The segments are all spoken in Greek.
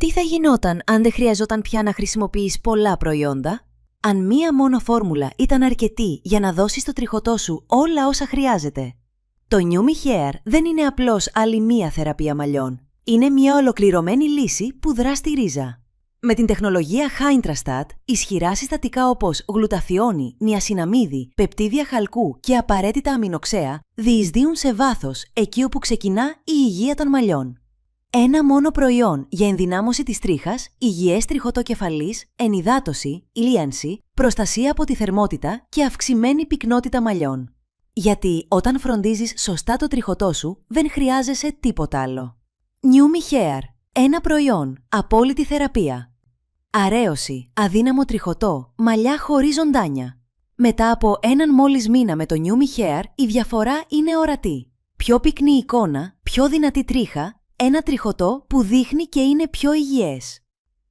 Τι θα γινόταν αν δεν χρειαζόταν πια να χρησιμοποιείς πολλά προϊόντα? Αν μία μόνο φόρμουλα ήταν αρκετή για να δώσεις στο τριχωτό σου όλα όσα χρειάζεται? Το Numi Hair δεν είναι απλώς άλλη μία θεραπεία μαλλιών. Είναι μία ολοκληρωμένη λύση που δρά στη ρίζα. Με την τεχνολογία Hydra-Stat, ισχυρά συστατικά όπως γλουταθιόνη, νιασιναμίδι, πεπτίδια χαλκού και απαραίτητα αμινοξέα διεισδύουν σε βάθος εκεί όπου ξεκινά η υγεία των μαλλιών. Ένα μόνο προϊόν για ενδυνάμωση της τρίχας, υγιές τριχωτό κεφαλής, ενυδάτωση, λίανση, προστασία από τη θερμότητα και αυξημένη πυκνότητα μαλλιών. Γιατί όταν φροντίζεις σωστά το τριχωτό σου, δεν χρειάζεσαι τίποτα άλλο. Numi Hair. Ένα προϊόν. Απόλυτη θεραπεία. Αρέωση, αδύναμο τριχωτό, μαλλιά χωρίς ζωντάνια. Μετά από έναν μόλις μήνα με το Numi Hair, η διαφορά είναι ορατή. Πιο πυκνή εικόνα, πιο δυνατή τρίχα, ένα τριχωτό που δείχνει και είναι πιο υγιές.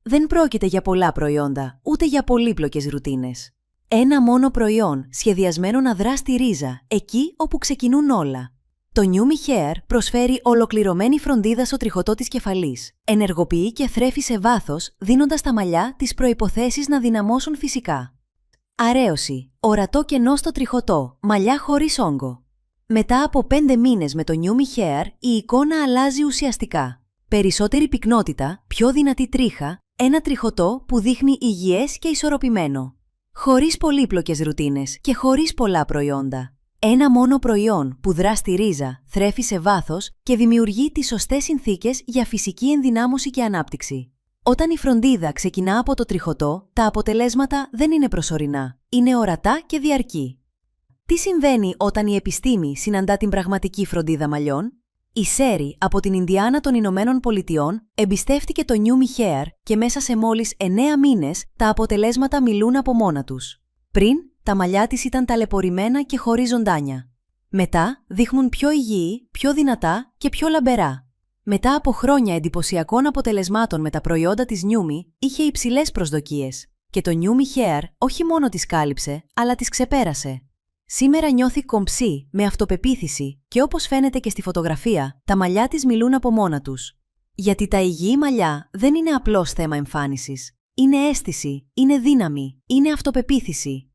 Δεν πρόκειται για πολλά προϊόντα, ούτε για πολύπλοκες ρουτίνες. Ένα μόνο προϊόν σχεδιασμένο να δρά στη ρίζα, εκεί όπου ξεκινούν όλα. Το Numi Hair προσφέρει ολοκληρωμένη φροντίδα στο τριχωτό της κεφαλής. Ενεργοποιεί και θρέφει σε βάθος, δίνοντας στα μαλλιά τις προϋποθέσεις να δυναμώσουν φυσικά. Αρέωση, ορατό κενό στο τριχωτό, μαλλιά χωρίς όγκο. Μετά από 5 μήνες με το Numi Hair, η εικόνα αλλάζει ουσιαστικά. Περισσότερη πυκνότητα, πιο δυνατή τρίχα, ένα τριχωτό που δείχνει υγιές και ισορροπημένο. Χωρίς πολύπλοκες ρουτίνες και χωρίς πολλά προϊόντα. Ένα μόνο προϊόν που δρά στη ρίζα, θρέφει σε βάθος και δημιουργεί τις σωστές συνθήκες για φυσική ενδυνάμωση και ανάπτυξη. Όταν η φροντίδα ξεκινά από το τριχωτό, τα αποτελέσματα δεν είναι προσωρινά, είναι ορατά και διαρκή. Τι συμβαίνει όταν η επιστήμη συναντά την πραγματική φροντίδα μαλλιών? Η Σέρι από την Ινδιάνα των Ηνωμένων Πολιτειών εμπιστεύτηκε το Numi Hair και μέσα σε μόλις 9 μήνες τα αποτελέσματα μιλούν από μόνα τους. Πριν, τα μαλλιά της ήταν ταλαιπωρημένα και χωρίς ζωντάνια. Μετά, δείχνουν πιο υγιή, πιο δυνατά και πιο λαμπερά. Μετά από χρόνια εντυπωσιακών αποτελεσμάτων με τα προϊόντα της Numi, είχε υψηλές προσδοκίες. Και το Numi Hair όχι μόνο τις κάλυψε, αλλά τις ξεπέρασε. Σήμερα νιώθει κομψή, με αυτοπεποίθηση και όπως φαίνεται και στη φωτογραφία, τα μαλλιά της μιλούν από μόνα τους. Γιατί τα υγιή μαλλιά δεν είναι απλώς θέμα εμφάνισης. Είναι αίσθηση, είναι δύναμη, είναι αυτοπεποίθηση.